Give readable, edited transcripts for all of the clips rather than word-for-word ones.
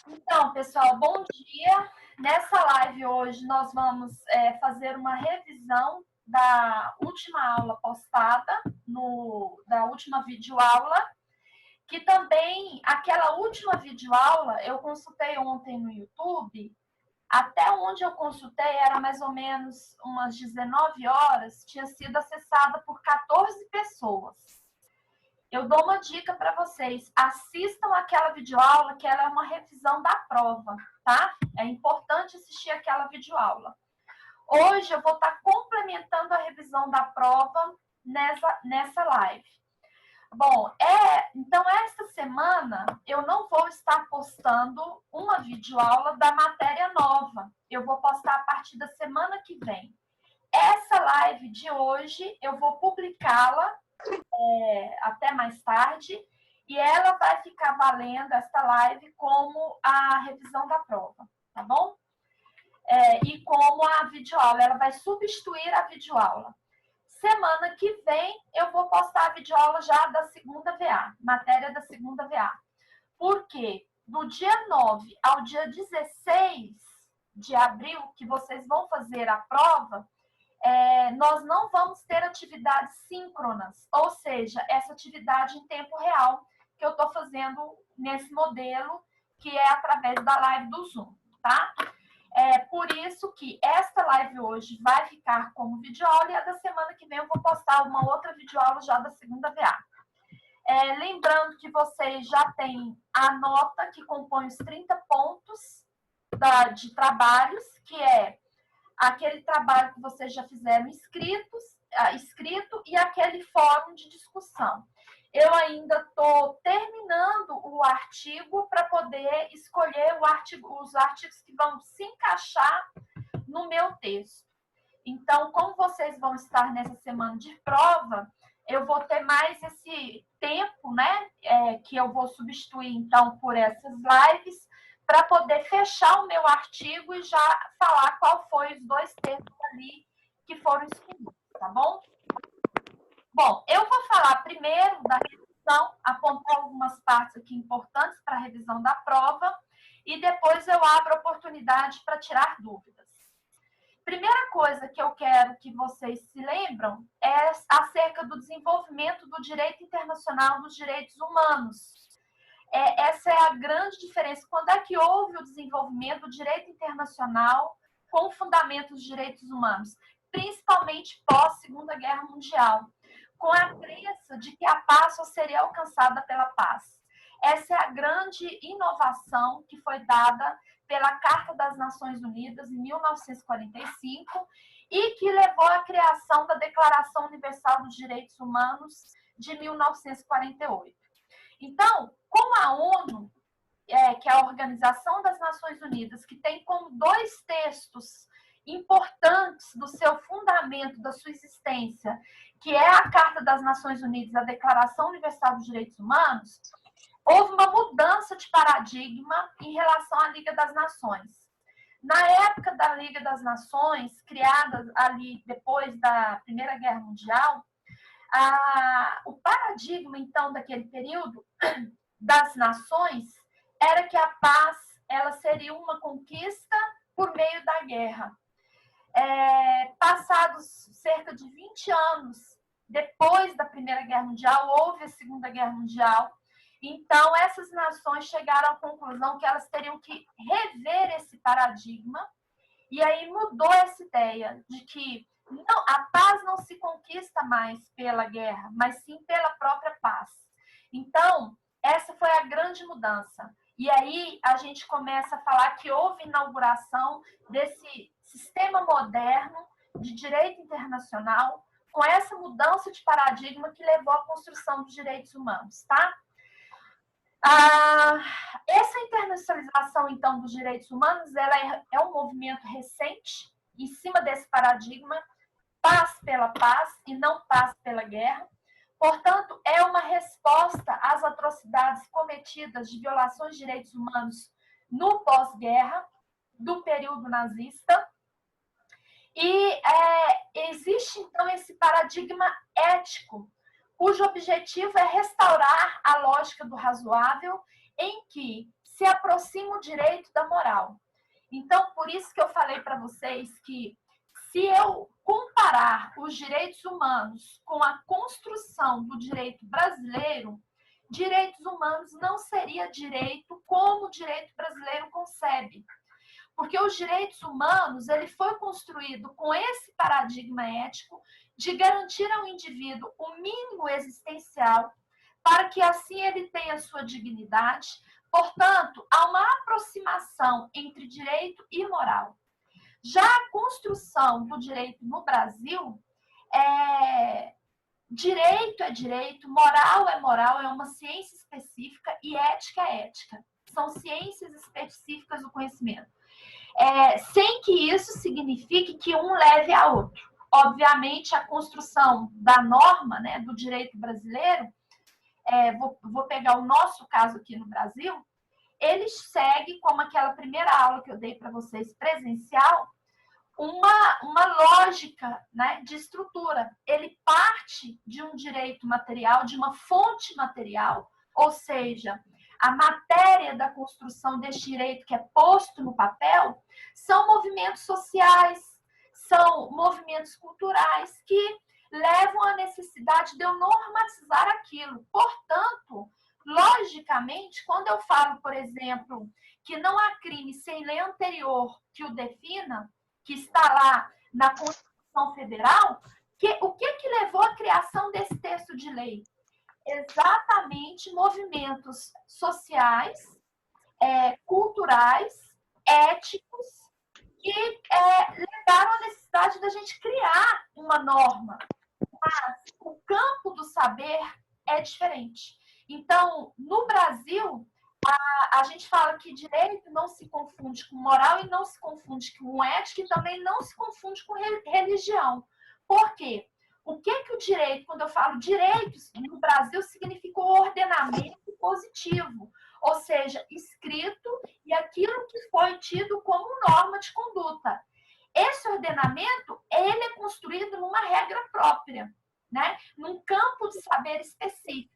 Então, pessoal, bom dia. Nessa live hoje nós vamos fazer uma revisão da última aula postada, da última videoaula, que também, aquela última videoaula, eu consultei ontem no YouTube, até onde eu consultei era mais ou menos umas 19 horas, tinha sido acessada por 14 pessoas. Eu dou uma dica para vocês, assistam aquela videoaula, que ela é uma revisão da prova, tá? É importante assistir aquela videoaula. Hoje eu vou estar complementando a revisão da prova nessa live. Bom, então esta semana eu não vou estar postando uma videoaula da matéria nova. Eu vou postar a partir da semana que vem. Essa live de hoje eu vou publicá-la até mais tarde, e ela vai ficar valendo esta live como a revisão da prova, tá bom? E como a videoaula, ela vai substituir a videoaula. Semana que vem eu vou postar a videoaula já da segunda VA, matéria da segunda VA. Porque do dia 9 ao dia 16 de abril, que vocês vão fazer a prova, nós não vamos ter atividades síncronas, ou seja, essa atividade em tempo real que eu estou fazendo nesse modelo, que é através da live do Zoom, tá? Por isso que esta live hoje vai ficar como videoaula e a da semana que vem eu vou postar uma outra videoaula já da segunda VA. Lembrando que vocês já têm a nota que compõe os 30 pontos de trabalhos, que é aquele trabalho que vocês já fizeram escrito e aquele fórum de discussão. Eu ainda estou terminando o artigo para poder escolher os artigos que vão se encaixar no meu texto. Então, como vocês vão estar nessa semana de prova, eu vou ter mais esse tempo, né, que eu vou substituir, então, por essas lives, para poder fechar o meu artigo e já falar qual foi os 2 textos ali que foram escolhidos, tá bom? Bom, eu vou falar primeiro da revisão, apontar algumas partes aqui importantes para a revisão da prova, e depois eu abro a oportunidade para tirar dúvidas. Primeira coisa que eu quero que vocês se lembram é acerca do desenvolvimento do direito internacional dos direitos humanos. Essa é a grande diferença. Quando é que houve o desenvolvimento do direito internacional com o fundamento dos direitos humanos? Principalmente pós-Segunda Guerra Mundial, com a crença de que a paz só seria alcançada pela paz. Essa é a grande inovação que foi dada pela Carta das Nações Unidas, em 1945, e que levou à criação da Declaração Universal dos Direitos Humanos, de 1948. Então, como a ONU, que é a Organização das Nações Unidas, que tem como 2 textos importantes do seu fundamento, da sua existência, que é a Carta das Nações Unidas e a Declaração Universal dos Direitos Humanos, houve uma mudança de paradigma em relação à Liga das Nações. Na época da Liga das Nações, criada ali depois da Primeira Guerra Mundial, o paradigma, então, daquele período das nações era que a paz ela seria uma conquista por meio da guerra. Passados cerca de 20 anos depois da Primeira Guerra Mundial, houve a Segunda Guerra Mundial. Então, essas nações chegaram à conclusão que elas teriam que rever esse paradigma, e aí mudou essa ideia de que a paz não se conquista mais pela guerra, mas sim pela própria paz. Então, essa foi a grande mudança. E aí a gente começa a falar que houve inauguração desse sistema moderno de direito internacional, com essa mudança de paradigma que levou à construção dos direitos humanos, tá? Essa internacionalização, então, dos direitos humanos, ela é um movimento recente, em cima desse paradigma, paz pela paz e não paz pela guerra. Portanto, é uma resposta às atrocidades cometidas de violações de direitos humanos no pós-guerra, do período nazista. E existe, então, esse paradigma ético, cujo objetivo é restaurar a lógica do razoável, em que, se aproxima o direito da moral. Então, por isso que eu falei para vocês que se eu comparar os direitos humanos com a construção do direito brasileiro, direitos humanos não seria direito como o direito brasileiro concebe. Porque os direitos humanos, ele foi construído com esse paradigma ético de garantir ao indivíduo o mínimo existencial para que assim ele tenha sua dignidade. Portanto, há uma aproximação entre direito e moral. Já a construção do direito no Brasil, direito é direito, moral é moral, é uma ciência específica e ética é ética. São ciências específicas do conhecimento. Sem que isso signifique que um leve a outro. Obviamente, a construção da norma, né, do direito brasileiro, vou pegar o nosso caso aqui no Brasil, ele segue, como aquela primeira aula que eu dei para vocês presencial, uma lógica, né, de estrutura. Ele parte de um direito material, de uma fonte material, ou seja, a matéria da construção deste direito que é posto no papel são movimentos sociais, são movimentos culturais que levam à necessidade de eu normatizar aquilo. Portanto, logicamente, quando eu falo, por exemplo, que não há crime sem lei anterior que o defina, que está lá na Constituição Federal, o que levou à criação desse texto de lei? Exatamente movimentos sociais, culturais, éticos, que levaram à necessidade da gente criar uma norma. Mas o campo do saber é diferente. Então, no Brasil, a gente fala que direito não se confunde com moral e não se confunde com ética e também não se confunde com religião. Por quê? O que o direito, quando eu falo direitos, no Brasil significa o ordenamento positivo, ou seja, escrito e aquilo que foi tido como norma de conduta. Esse ordenamento, ele é construído numa regra própria, né? Num campo de saber específico.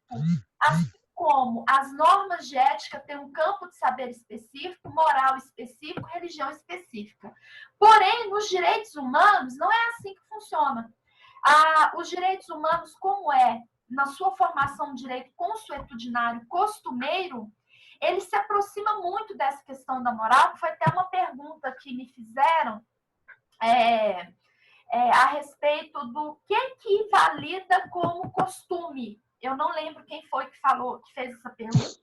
Assim como as normas de ética têm um campo de saber específico, moral específico, religião específica. Porém, nos direitos humanos, não é assim que funciona. Os direitos humanos, como na sua formação de direito consuetudinário costumeiro, ele se aproxima muito dessa questão da moral. Foi até uma pergunta que me fizeram a respeito do que valida como costume. Eu não lembro quem foi que fez essa pergunta,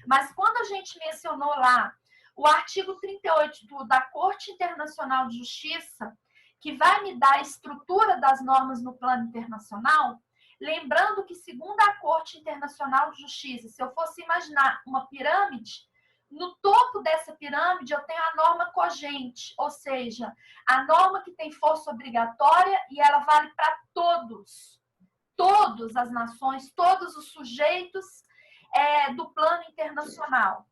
mas quando a gente mencionou lá o artigo 38 da Corte Internacional de Justiça, que vai me dar a estrutura das normas no plano internacional, lembrando que, segundo a Corte Internacional de Justiça, se eu fosse imaginar uma pirâmide, no topo dessa pirâmide eu tenho a norma cogente, ou seja, a norma que tem força obrigatória e ela vale para todas as nações, todos os sujeitos do plano internacional.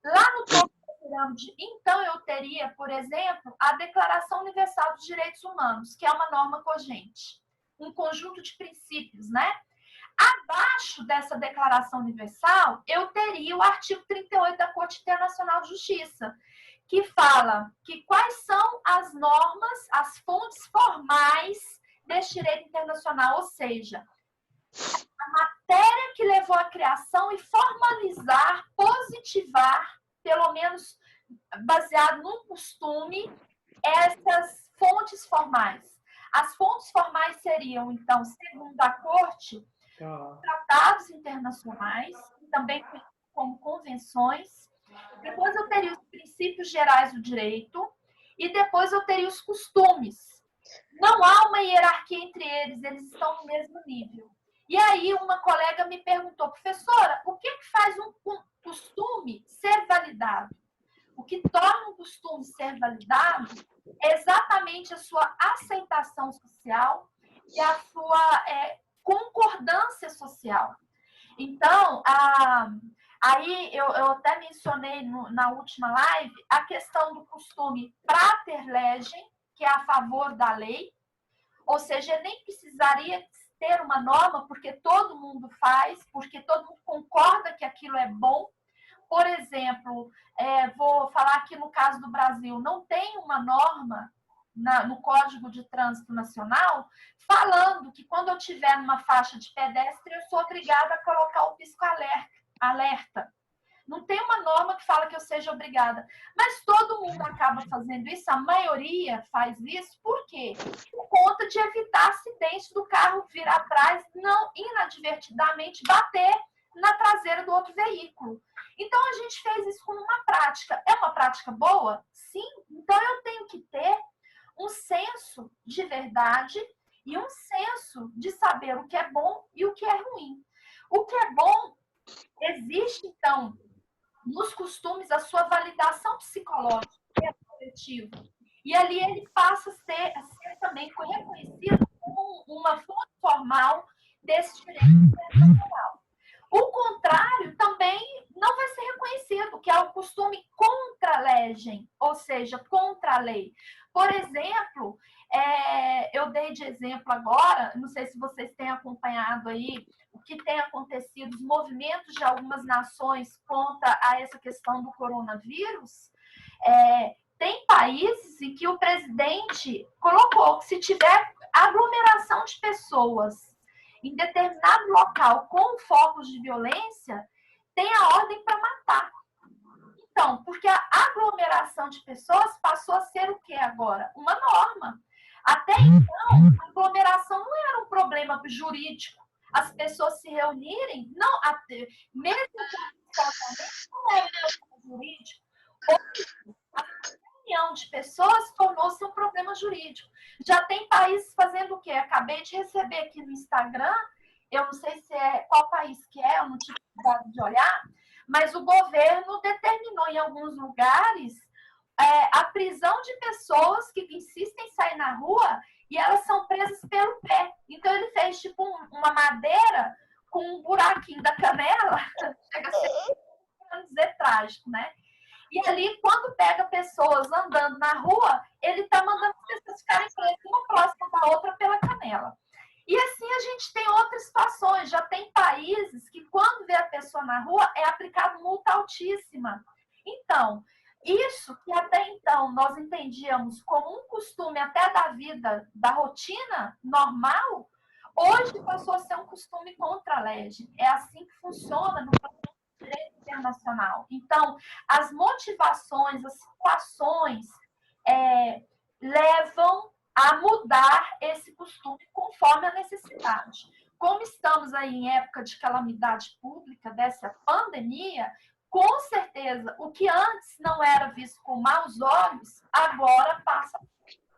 Lá no topo da pirâmide, então, eu teria, por exemplo, a Declaração Universal dos Direitos Humanos, que é uma norma cogente, um conjunto de princípios, né? Abaixo dessa Declaração Universal, eu teria o artigo 38 da Corte Internacional de Justiça, que fala que quais são as normas, as fontes formais deste direito internacional, ou seja, a matéria que levou à criação e formalizar, positivar, pelo menos baseado num costume, essas fontes formais. As fontes formais seriam, então, segundo a Corte, tratados internacionais, também como convenções. Depois eu teria os princípios gerais do direito e depois eu teria os costumes. Não há uma hierarquia entre eles estão no mesmo nível. E aí uma colega me perguntou, professora, o que faz um costume ser validado? O que torna um costume ser validado é exatamente a sua aceitação social e a sua concordância social. Então, aí eu até mencionei na última live a questão do costume prater legem, que é a favor da lei, ou seja, nem precisaria ter uma norma, porque todo mundo faz, porque todo mundo concorda que aquilo é bom. por exemplo, vou falar aqui no caso do Brasil, não tem uma norma no Código de Trânsito Nacional falando que quando eu estiver numa faixa de pedestre, eu sou obrigada a colocar o pisco-alerta. Não tem uma norma que fala que eu seja obrigada. Mas todo mundo acaba fazendo isso, a maioria faz isso, por quê? Por conta de evitar acidentes do carro vir atrás, não inadvertidamente bater na traseira do outro veículo. Então, a gente fez isso como uma prática. É uma prática boa? Sim. Então, eu tenho que ter um senso de verdade e um senso de saber o que é bom e o que é ruim. O que é bom, existe, então, nos costumes, a sua validação psicológica, que é coletivo. E ali ele passa a ser também reconhecido como uma fonte formal desse direito internacional. O contrário também não vai ser reconhecido, que é o costume contra a legem, ou seja, contra a lei. Por exemplo, eu dei de exemplo agora, não sei se vocês têm acompanhado aí o que tem acontecido, os movimentos de algumas nações contra essa questão do coronavírus. Tem países em que o presidente colocou que se tiver aglomeração de pessoas em determinado local com focos de violência, tem a ordem para matar. Então, porque a aglomeração de pessoas passou a ser o que agora? Uma norma. Até então, a aglomeração não era um problema jurídico. As pessoas se reunirem, não, mesmo que não era um problema jurídico. A reunião de pessoas tornou-se um problema jurídico. Já tem países fazendo o quê? Acabei de receber aqui no Instagram, eu não sei se qual país que eu não tive cuidado de olhar, mas o governo determinou em alguns lugares a prisão de pessoas que insistem em sair na rua e elas são presas pelo pé. Então ele fez tipo uma madeira com um buraquinho da canela, chega a ser, vamos dizer, trágico, né? E ali, quando pega pessoas andando na rua, ele está mandando as pessoas ficarem presas uma próxima da outra pela canela. E assim a gente tem outras situações. Já tem países que, quando vê a pessoa na rua, é aplicado multa altíssima. Então, isso que até então nós entendíamos como um costume até da vida, da rotina normal, hoje passou a ser um costume contra a lei. É assim que funciona no direito internacional. Então, as motivações, as situações levam a mudar esse costume conforme a necessidade. Como estamos aí em época de calamidade pública, dessa pandemia, com certeza, o que antes não era visto com maus olhos, agora passa,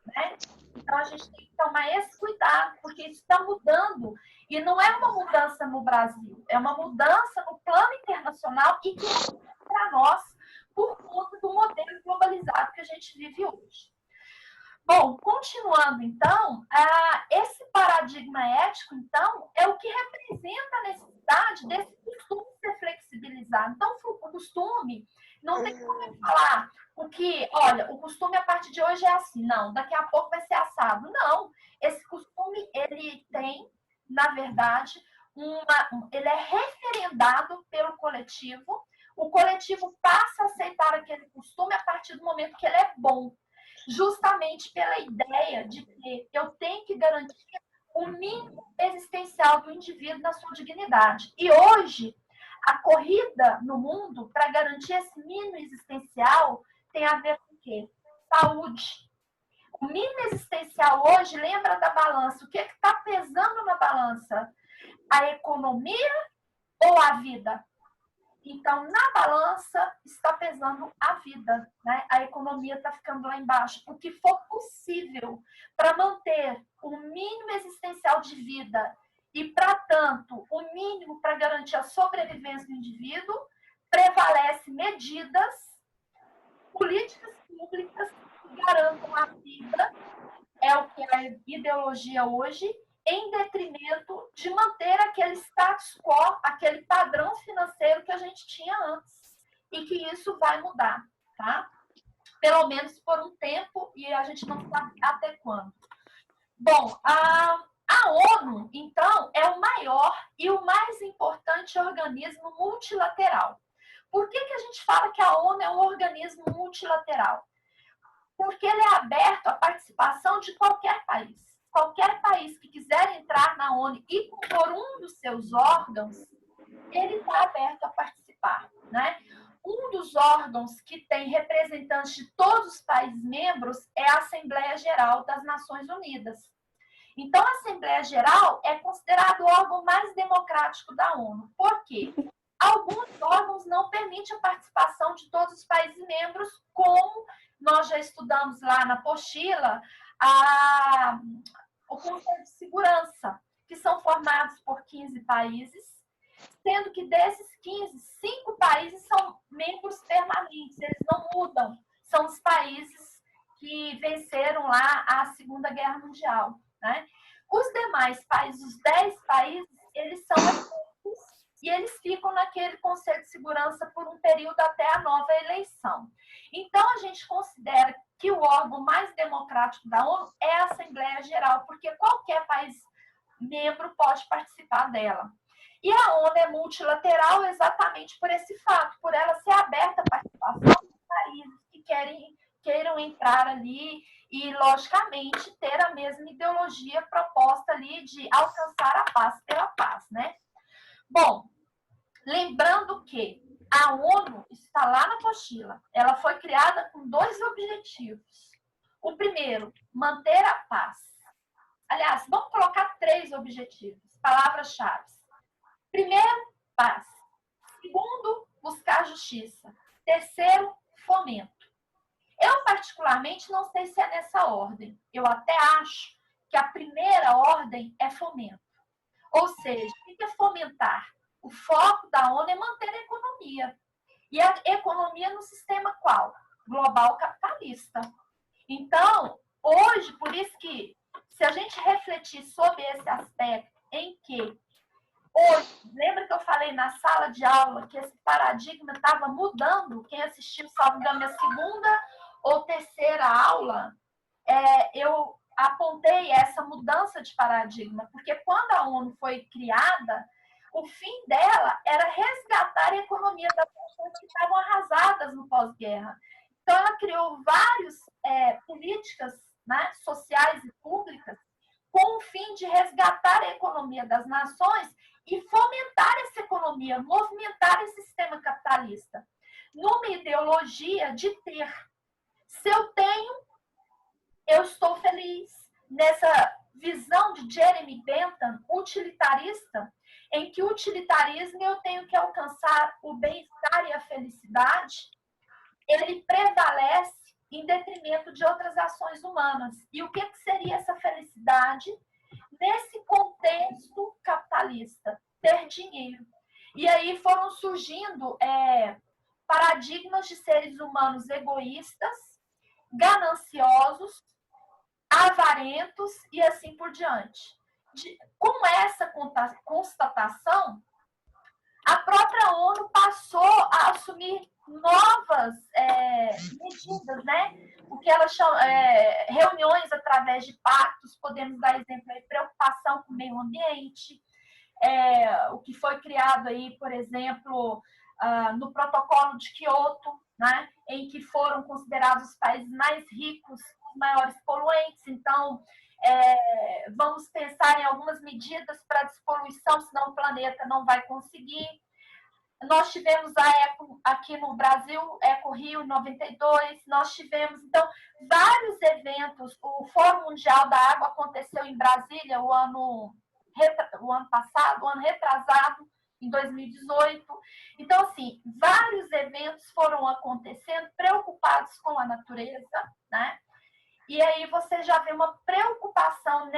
né? Então, a gente tem que tomar esse cuidado, porque isso está mudando. E não é uma mudança no Brasil, é uma mudança no plano internacional e que é para nós por conta do modelo globalizado que a gente vive hoje. Bom, continuando, então, esse paradigma ético, então, é o que representa a necessidade desse costume ser flexibilizado. Então, o costume, não tem como falar olha, o costume a partir de hoje é assim, não, daqui a pouco vai ser assado. Não, esse costume, ele tem, na verdade, ele é referendado pelo coletivo, o coletivo passa a aceitar aquele costume a partir do momento que ele é bom, justamente pela ideia de que eu tenho que garantir o mínimo existencial do indivíduo na sua dignidade. E hoje, a corrida no mundo para garantir esse mínimo existencial tem a ver com o quê? Saúde. O mínimo existencial hoje, lembra da balança. O que está pesando na balança? A economia ou a vida? Então, na balança, está pesando a vida, né? A economia está ficando lá embaixo. O que for possível para manter o mínimo existencial de vida e, para tanto, o mínimo para garantir a sobrevivência do indivíduo, prevalece medidas, políticas públicas que garantam a vida, é o que é a ideologia hoje, em detrimento de manter aquele status quo, aquele padrão financeiro que a gente tinha antes. E que isso vai mudar, tá? Pelo menos por um tempo, e a gente não sabe até quando. Bom, a ONU, então, é o maior e o mais importante organismo multilateral. Por que a gente fala que a ONU é um organismo multilateral? Porque ele é aberto à participação de qualquer país. Qualquer país que quiser entrar na ONU e compor um dos seus órgãos, ele está aberto a participar, né? Um dos órgãos que tem representantes de todos os países membros é a Assembleia Geral das Nações Unidas. Então, a Assembleia Geral é considerado o órgão mais democrático da ONU. Por quê? Alguns órgãos não permitem a participação de todos os países membros, como nós já estudamos lá na apostila, o Conselho de Segurança, que são formados por 15 países, sendo que desses 15, 5 países são membros permanentes, eles não mudam, são os países que venceram lá a Segunda Guerra Mundial, né? Os demais países, os 10 países, eles são eleitos e eles ficam naquele Conselho de Segurança por um período até a nova eleição. Então, a gente considera que o órgão mais democrático da ONU é a Assembleia Geral, porque qualquer país membro pode participar dela. E a ONU é multilateral exatamente por esse fato, por ela ser aberta à participação dos países que queiram entrar ali e, logicamente, ter a mesma ideologia proposta ali de alcançar a paz pela paz, né? Bom, lembrando que a ONU está lá na apostila, ela foi criada com 2 objetivos. O primeiro, manter a paz. Aliás, vamos colocar 3 objetivos, palavras-chave. Primeiro, paz. Segundo, buscar justiça. Terceiro, fomento. Eu, particularmente, não sei se é nessa ordem. Eu até acho que a primeira ordem é fomento. Ou seja, o que é fomentar? O foco da ONU é manter a economia. E a economia no sistema qual? Global capitalista. Então, hoje, por isso que, se a gente refletir sobre esse aspecto em que hoje, lembra que eu falei na sala de aula que esse paradigma estava mudando? Quem assistiu, salvo engano, minha segunda ou terceira aula, eu apontei essa mudança de paradigma, porque quando a ONU foi criada, o fim dela era resgatar a economia das pessoas que estavam arrasadas no pós-guerra. Então, ela criou várias políticas, né, sociais e públicas com o fim de resgatar a economia das nações e fomentar essa economia, movimentar esse sistema capitalista, numa ideologia de ter. Se eu tenho, eu estou feliz. Nessa visão de Jeremy Bentham, utilitarista, em que o utilitarismo eu tenho que alcançar o bem-estar e a felicidade, ele prevalece em detrimento de outras ações humanas. E o que seria essa felicidade nesse contexto capitalista? Ter dinheiro. E aí foram surgindo paradigmas de seres humanos egoístas, gananciosos, avarentos e assim por diante. Com essa constatação, a própria ONU passou a assumir novas medidas, né? O que ela chama reuniões através de pactos, podemos dar exemplo aí, preocupação com o meio ambiente, o que foi criado aí, por exemplo, no protocolo de Quioto, né? Em que foram considerados os países mais ricos, os maiores poluentes. Então, vamos pensar em algumas medidas para despoluição, senão o planeta não vai conseguir. Nós tivemos a Eco aqui no Brasil, Eco Rio em 92, nós tivemos, então, vários eventos. O Fórum Mundial da Água aconteceu em Brasília o ano passado, o ano retrasado, em 2018. Então, assim, vários eventos foram acontecendo preocupados com a natureza, né? E aí você já vê uma preocupação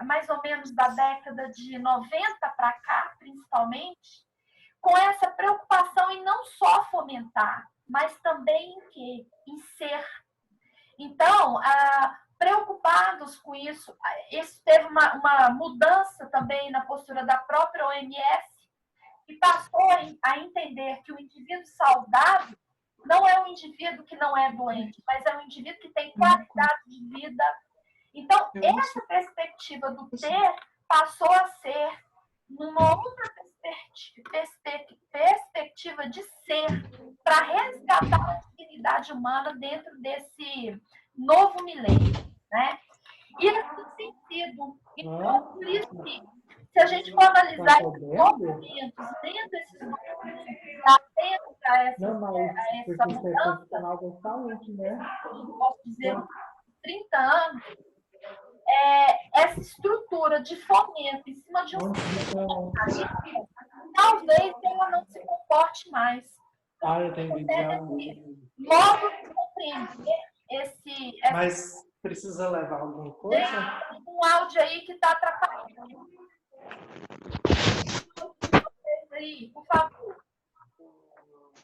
mais ou menos da década de 90 para cá, principalmente, com essa preocupação em não só fomentar, mas também em ser. Então, preocupados com isso, teve uma mudança também na postura da própria OMS, que passou a entender que o indivíduo saudável não é um indivíduo que não é doente, mas é um indivíduo que tem qualidade de vida. Então, essa perspectiva do ter passou a ser, numa outra perspectiva de ser para resgatar a dignidade humana dentro desse novo milênio, né? E assim tem sido. Então, por isso que, se a gente for analisar esses movimentos dentro desses movimentos, atento a essa mudança, posso dizer, 30 anos, essa estrutura de fomento em cima de um sistema, talvez ela não se comporte mais. Eu tenho logo compreender Mas precisa levar alguma coisa? Um áudio aí que está atrapalhando. Aí, por favor.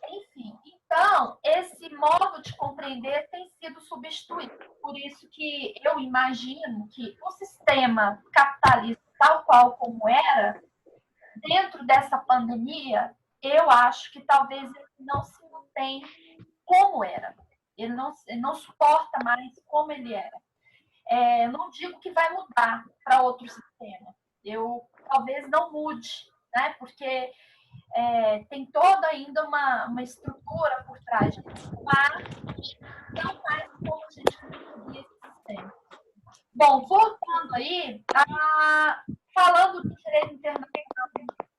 Enfim, então, esse modo de compreender tem sido substituído. Por isso que eu imagino que o sistema capitalista, tal qual como era, dentro dessa pandemia, eu acho que talvez ele não se mantém como era. Ele não suporta mais como ele era. Não digo que vai mudar para outro sistema. Eu talvez não mude, né? Porque tem toda ainda uma estrutura por trás, mas não mais como a gente conseguia esse sistema. Bom, voltando aí, falando do direito internacional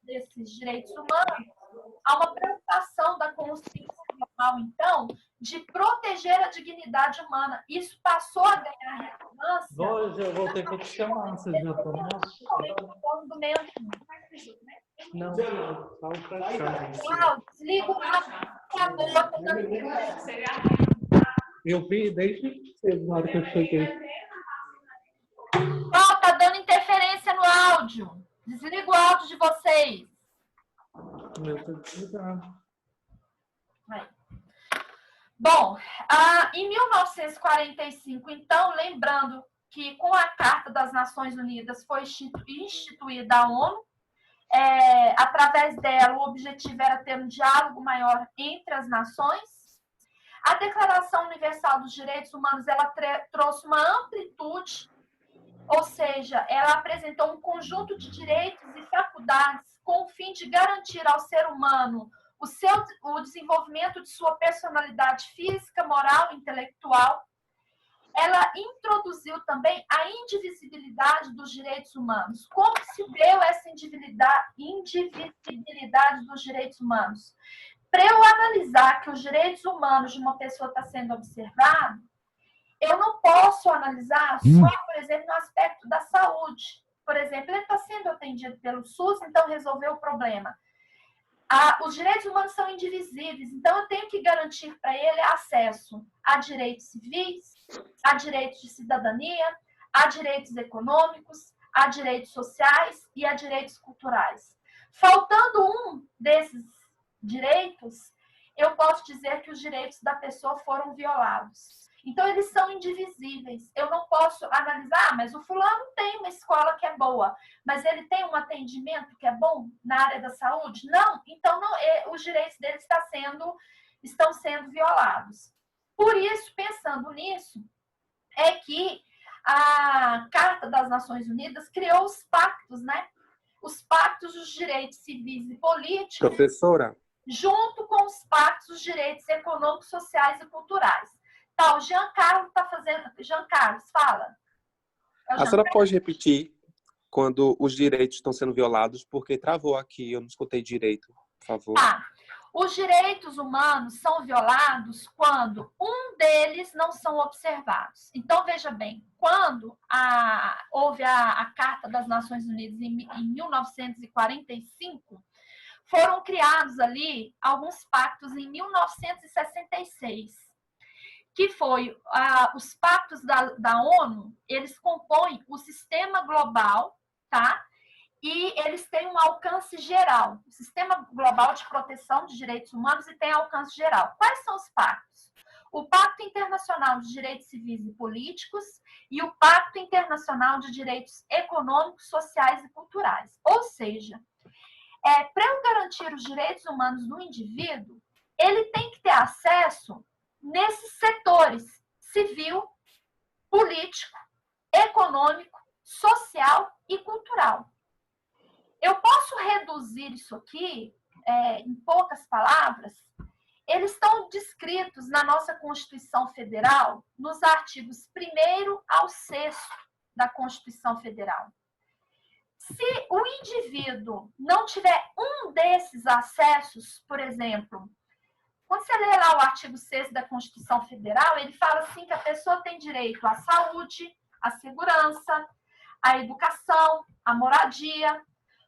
desses direitos humanos, há uma preocupação da consciência global, então, de proteger a dignidade humana. Isso passou a ganhar relevância. Hoje eu vou ter que te chamar, você já tomou? Do meio ambiente. Não, só o Claro, desliga o Eu vi desde cedo, na hora que eu cheguei. Tá dando interferência no áudio. Desliga o áudio de vocês. Meu, tô desligado. Bom, em 1945, então, lembrando que com a Carta das Nações Unidas foi instituída a ONU, através dela o objetivo era ter um diálogo maior entre as nações. A Declaração Universal dos Direitos Humanos ela trouxe uma amplitude, ou seja, ela apresentou um conjunto de direitos e faculdades com o fim de garantir ao ser humano o desenvolvimento de sua personalidade física, moral e intelectual. Ela introduziu também a indivisibilidade dos direitos humanos. Como se deu essa indivisibilidade dos direitos humanos? Para eu analisar que os direitos humanos de uma pessoa estão sendo observados, eu não posso analisar só, por exemplo, no aspecto da saúde. Por exemplo, ele está sendo atendido pelo SUS, então resolveu o problema. Os direitos humanos são indivisíveis, então eu tenho que garantir para ele acesso a direitos civis, a direitos de cidadania, a direitos econômicos, a direitos sociais e a direitos culturais. Faltando um desses direitos, eu posso dizer que os direitos da pessoa foram violados. Então, eles são indivisíveis. Eu não posso analisar, mas o fulano tem uma escola que é boa, mas ele tem um atendimento que é bom na área da saúde? Não. Então, os direitos dele estão sendo violados. Por isso, pensando nisso, é que a Carta das Nações Unidas criou os pactos, né? Os pactos dos direitos civis e políticos. Professora. Junto com os pactos dos direitos econômicos, sociais e culturais. Tá, o Jean Carlos está fazendo... Jean Carlos, fala. A senhora pode repetir quando os direitos estão sendo violados, porque travou aqui, eu não escutei direito, por favor. Tá. Os direitos humanos são violados quando um deles não são observados. Então, veja bem, quando houve a Carta das Nações Unidas em 1945, foram criados ali alguns pactos em 1966, que foi os pactos da ONU, eles compõem o sistema global, tá? E eles têm um alcance geral, o sistema global de proteção de direitos humanos e tem alcance geral. Quais são os pactos? O Pacto Internacional de Direitos Civis e Políticos e o Pacto Internacional de Direitos Econômicos, Sociais e Culturais. Ou seja, para eu garantir os direitos humanos do indivíduo, ele tem que ter acesso nesses setores civil, político, econômico, social e cultural. Eu posso reduzir isso aqui, em poucas palavras. Eles estão descritos na nossa Constituição Federal, nos artigos 1º ao 6º da Constituição Federal. Se o indivíduo não tiver um desses acessos, por exemplo, quando você lê lá o artigo 6º da Constituição Federal, ele fala assim que a pessoa tem direito à saúde, à segurança, à educação, à moradia.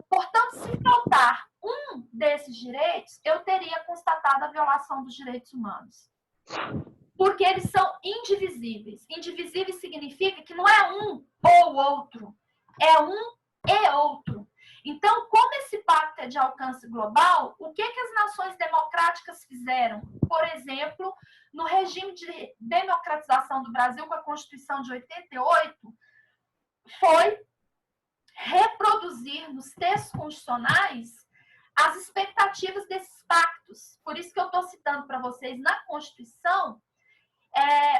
Portanto, se faltar um desses direitos, eu teria constatado a violação dos direitos humanos. Porque eles são indivisíveis. Indivisíveis significa que não é um ou outro, é um e outro. Então, como esse pacto é de alcance global, o que as nações democráticas fizeram? Por exemplo, no regime de democratização do Brasil, com a Constituição de 88, foi reproduzir nos textos constitucionais as expectativas desses pactos. Por isso que eu estou citando para vocês na Constituição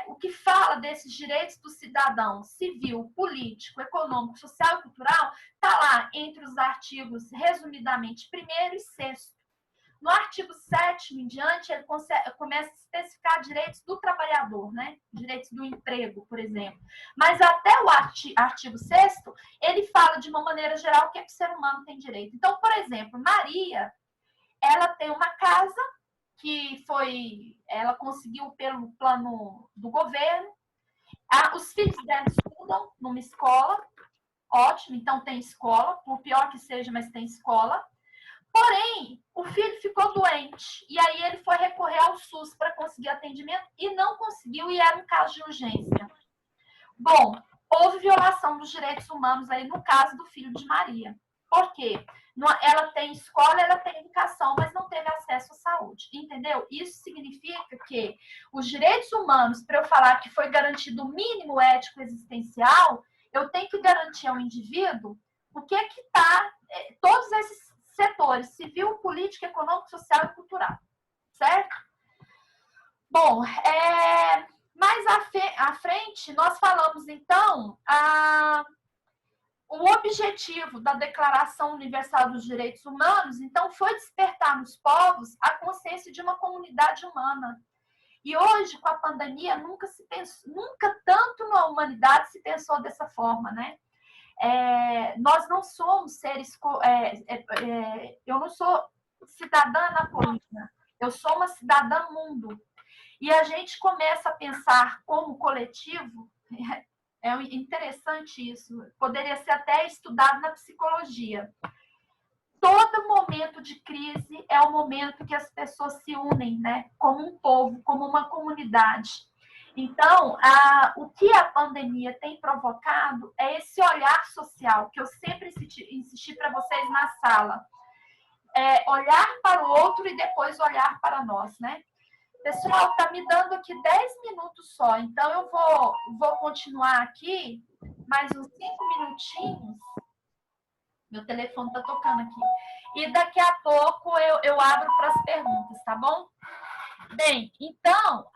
o que fala desses direitos do cidadão civil, político, econômico, social e cultural, está lá entre os artigos, resumidamente, 1º e 6º. No artigo 7º em diante, ele começa a especificar direitos do trabalhador, né? Direitos do emprego, por exemplo. Mas até o artigo 6º, ele fala de uma maneira geral o que o ser humano tem direito. Então, por exemplo, Maria, ela tem uma casa que ela conseguiu pelo plano do governo. Os filhos dela estudam numa escola, ótimo, então tem escola, por pior que seja, mas tem escola. Porém, o filho ficou doente, e aí ele foi recorrer ao SUS para conseguir atendimento e não conseguiu, e era um caso de urgência. Bom, houve violação dos direitos humanos aí no caso do filho de Maria. Por quê? Ela tem escola, ela tem educação, mas não teve acesso à saúde, entendeu? Isso significa que os direitos humanos, para eu falar que foi garantido o mínimo ético existencial, eu tenho que garantir ao indivíduo o que está, todos esses setores, civil, político, econômico, social e cultural, certo? Bom, mais à frente, nós falamos, então, o objetivo da Declaração Universal dos Direitos Humanos, então, foi despertar nos povos a consciência de uma comunidade humana. E hoje, com a pandemia, nunca tanto na humanidade se pensou dessa forma, né? Nós não somos seres... eu não sou cidadã napolitana, eu sou uma cidadã mundo. E a gente começa a pensar como coletivo... É interessante isso. Poderia ser até estudado na psicologia. Todo momento de crise é o momento que as pessoas se unem, né? Como um povo, como uma comunidade. Então, o que a pandemia tem provocado é esse olhar social, que eu sempre insisti para vocês na sala. Olhar para o outro e depois olhar para nós, né? Pessoal, está me dando aqui 10 minutos só, então eu vou continuar aqui mais uns 5 minutinhos. Meu telefone está tocando aqui. E daqui a pouco eu abro para as perguntas, tá bom? Bem, então,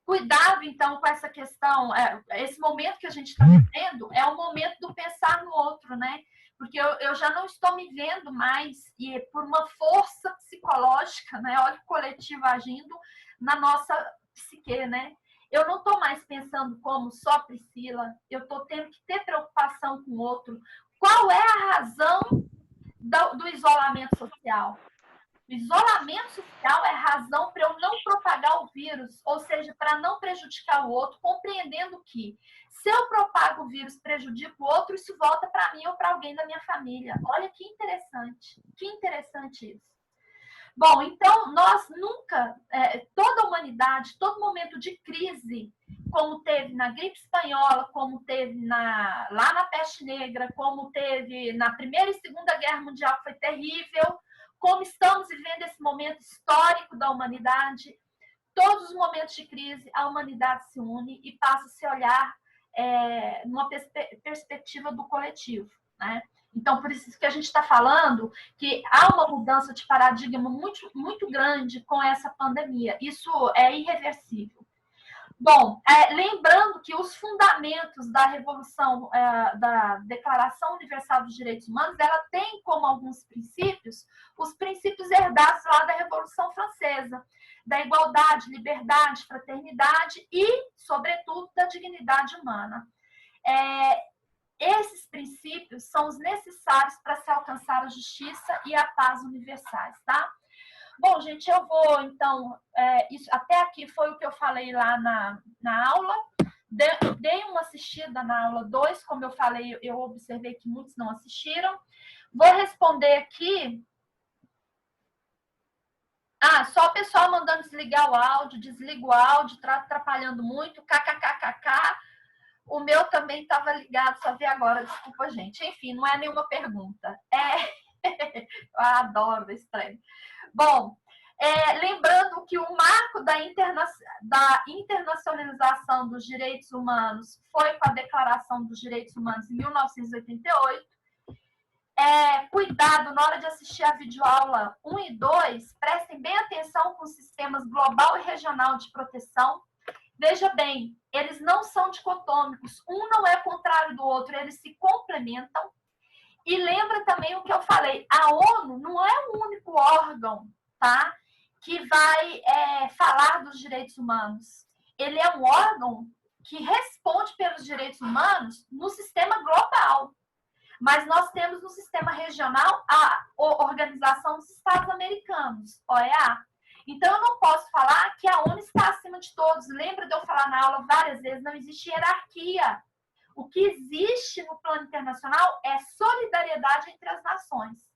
cuidado, então, com essa questão. Esse momento que a gente está vivendo é o momento do pensar no outro, né? Porque eu já não estou me vendo mais, e por uma força psicológica, né? Olha o coletivo agindo na nossa psique, né? Eu não estou mais pensando como só Priscila, eu estou tendo que ter preocupação com o outro. Qual é a razão do isolamento social? O isolamento social é a razão para eu não propagar o vírus, ou seja, para não prejudicar o outro, compreendendo que se eu propago o vírus, prejudico o outro, isso volta para mim ou para alguém da minha família. Olha que interessante isso. Bom, então, nós nunca, toda a humanidade, todo momento de crise, como teve na gripe espanhola, como teve lá na peste negra, como teve na Primeira e Segunda Guerra Mundial, que foi terrível, como estamos vivendo esse momento histórico da humanidade, todos os momentos de crise, a humanidade se une e passa a se olhar numa perspectiva do coletivo, né? Então, por isso que a gente está falando que há uma mudança de paradigma muito, muito grande com essa pandemia. Isso é irreversível. Bom, lembrando que os fundamentos da Revolução, da Declaração Universal dos Direitos Humanos, ela tem como alguns princípios, os princípios herdados lá da Revolução Francesa, da igualdade, liberdade, fraternidade e, sobretudo, da dignidade humana. Esses princípios são os necessários para se alcançar a justiça e a paz universais, tá? Bom, gente, eu vou, então, isso, até aqui foi o que eu falei lá na aula. Dei uma assistida na aula 2, como eu falei, eu observei que muitos não assistiram. Vou responder aqui. Só o pessoal mandando desligar o áudio, desliga o áudio, tá atrapalhando muito, kkkk. O meu também estava ligado, só vi agora, desculpa, gente. Enfim, não é nenhuma pergunta. Eu adoro esse trem. Bom, lembrando que o marco da internacionalização dos direitos humanos foi com a Declaração dos Direitos Humanos em 1988. Cuidado na hora de assistir a videoaula 1 e 2, prestem bem atenção com os sistemas global e regional de proteção. Veja bem, eles não são dicotômicos, um não é contrário do outro, eles se complementam. E lembra também o que eu falei, a ONU não é o único órgão, tá, que vai falar dos direitos humanos. Ele é um órgão que responde pelos direitos humanos no sistema global. Mas nós temos no sistema regional a Organização dos Estados Americanos, OEA. Então, eu não posso falar que a ONU está acima de todos. Lembra de eu falar na aula várias vezes, não existe hierarquia. O que existe no plano internacional é solidariedade entre as nações.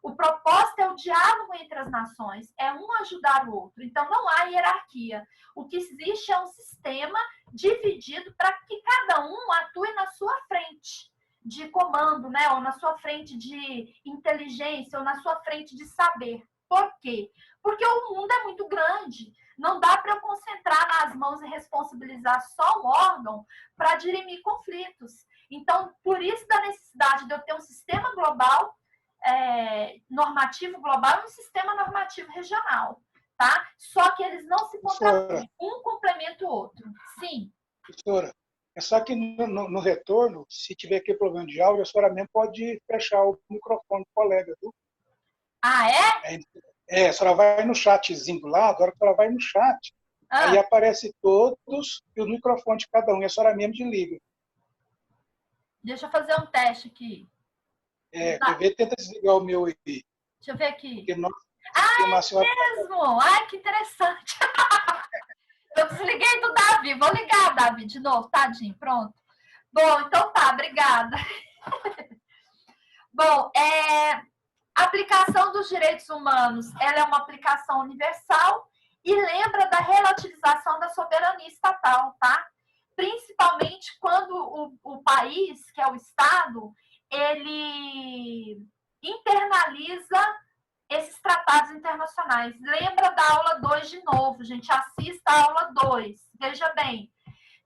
O propósito é o diálogo entre as nações, é um ajudar o outro. Então, não há hierarquia. O que existe é um sistema dividido para que cada um atue na sua frente de comando, né? Ou na sua frente de inteligência, ou na sua frente de saber. Por quê? Porque o mundo é muito grande. Não dá para eu concentrar nas mãos e responsabilizar só um órgão para dirimir conflitos. Então, por isso da necessidade de eu ter um sistema global, normativo global e um sistema normativo regional, tá? Só que eles não se contrapõem, um complementa o outro. Sim. Professora, é só que no retorno, se tiver aquele problema de áudio, a senhora mesmo pode fechar o microfone do colega, viu? Ah, é? A senhora vai no chatzinho do lado, a hora que a senhora vai no chat, aí aparece todos e o microfone de cada um, e a senhora mesmo desliga. Deixa eu fazer um teste aqui. Quer ver? Tenta desligar o meu aí. Deixa eu ver aqui. Porque nós, mesmo? Ai, que interessante. Eu desliguei do Davi. Vou ligar, Davi, de novo. Tadinho, pronto. Bom, então tá, obrigada. Bom, a aplicação dos direitos humanos, ela é uma aplicação universal e lembra da relativização da soberania estatal, tá? Principalmente quando o país, que é o Estado, ele internaliza esses tratados internacionais. Lembra da aula 2 de novo, gente. Assista a aula 2. Veja bem,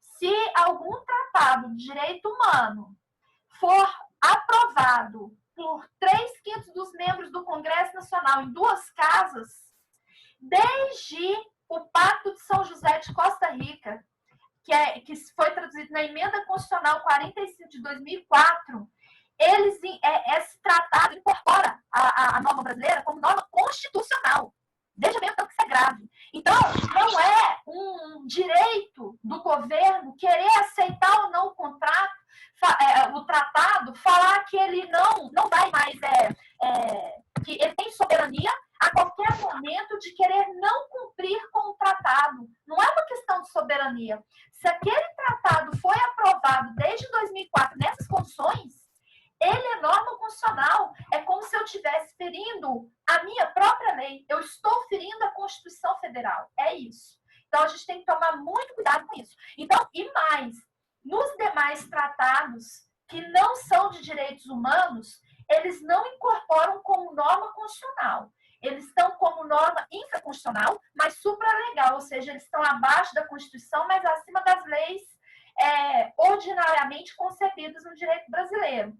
se algum tratado de direito humano for aprovado por 3/5 dos membros do Congresso Nacional em 2 casas, desde o Pacto de São José de Costa Rica, que foi traduzido na Emenda Constitucional 45 de 2004, esse tratado incorpora a norma brasileira como norma constitucional. Veja bem o tanto que isso é grave. Então, não é um direito do governo querer aceitar ou não o contrato, o tratado, falar que ele não vai mais, que ele tem soberania a qualquer momento de querer não cumprir com o tratado. Não é uma questão de soberania. Se aquele tratado foi aprovado desde 2004 nessas condições, ele é norma constitucional. É como se eu estivesse ferindo a minha própria lei. Eu estou ferindo a Constituição Federal. É isso. Então, a gente tem que tomar muito cuidado com isso. Então, e mais, nos demais tratados que não são de direitos humanos, eles não incorporam como norma constitucional. Eles estão como norma infraconstitucional, mas supralegal, ou seja, eles estão abaixo da Constituição, mas acima das leis ordinariamente concebidas no direito brasileiro.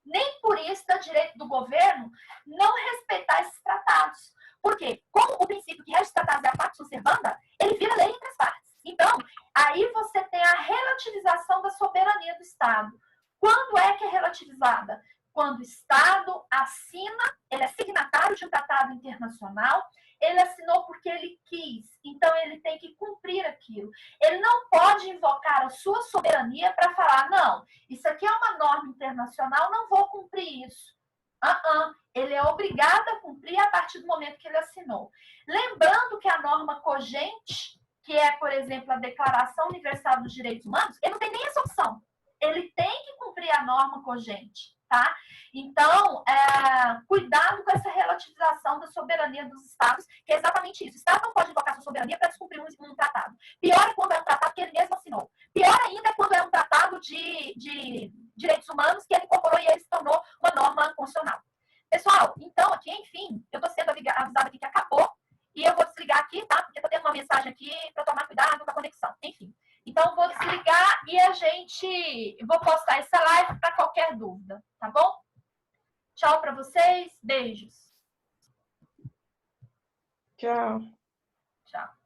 Nem por isso dá direito do governo não respeitar esses tratados. Por quê? Como o princípio que rege os tratados é a pacta sunt servanda, ele vira lei entre as partes. Então, a Estado. Quando é que é relativizada? Quando o Estado assina, ele é signatário de um tratado internacional, ele assinou porque ele quis, então ele tem que cumprir aquilo. Ele não pode invocar a sua soberania para falar, não, isso aqui é uma norma internacional, não vou cumprir isso. Ele é obrigado a cumprir a partir do momento que ele assinou. Lembrando que a norma cogente, que é, por exemplo, a Declaração Universal dos Direitos Humanos, ele não tem nem essa opção. Ele tem que cumprir a norma cogente, tá? Então, cuidado com essa relativização da soberania dos Estados, que é exatamente isso. O Estado não pode invocar sua soberania para descumprir um tratado. Pior é quando é um tratado que ele mesmo assinou. Pior ainda é quando é um tratado de direitos humanos que ele incorporou e ele se tornou uma norma constitucional. Pessoal, então, aqui, enfim, eu estou sendo avisada aqui que acabou, e eu vou desligar aqui, tá? Porque está tendo uma mensagem aqui para tomar cuidado com a conexão. Enfim. Então, vou desligar e vou postar essa live para qualquer dúvida, tá bom? Tchau para vocês, beijos. Tchau. Tchau.